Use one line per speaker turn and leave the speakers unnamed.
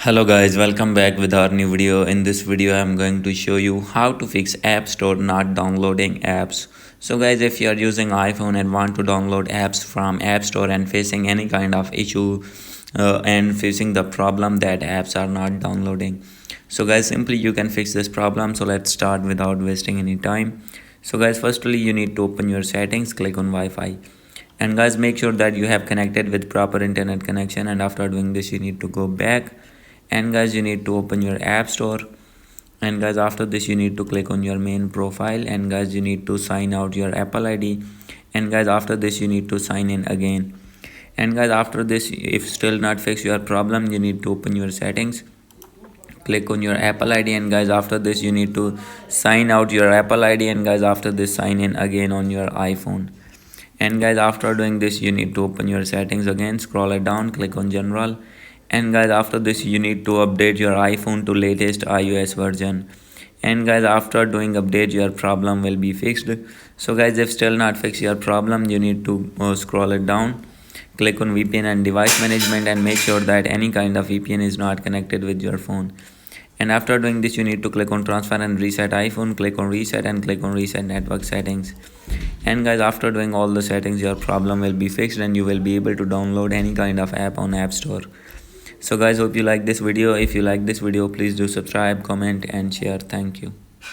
Hello guys, welcome back with our new video. In this video I'm going to show you how to fix App Store not downloading apps. So guys, if you are using iPhone and want to download apps from App Store and facing any kind of issue and facing the problem that apps are not downloading, so guys, simply you can fix this problem. So let's start without wasting any time. So guys, firstly you need to open your settings, click on Wi-Fi, and guys, make sure that you have connected with proper internet connection. And after doing this, you need to go back, and guys, you need to open your App Store. And guys, after this, you need to click on your main profile, and guys, you need to sign out your Apple ID. And guys, after this, you need to sign in again. And guys, after this, if still not fix your problem, you need to open your settings, click on your Apple ID, and guys, after this, you need to sign out your Apple ID. And guys, after this, sign in again on your iPhone. And guys, after doing this, you need to open your settings again, scroll it down, click on general. And guys, after this, you need to update your iPhone to latest iOS version. And guys, after doing update, your problem will be fixed. So guys, if still not fix your problem, you need to scroll it down, click on VPN and device management, and make sure that any kind of VPN is not connected with your phone. And after doing this, you need to click on transfer and reset iPhone, click on reset, and click on reset network settings. And guys, after doing all the settings, your problem will be fixed and you will be able to download any kind of app on App Store. So guys, hope you like this video. If you like this video, please do subscribe, comment and share. Thank you.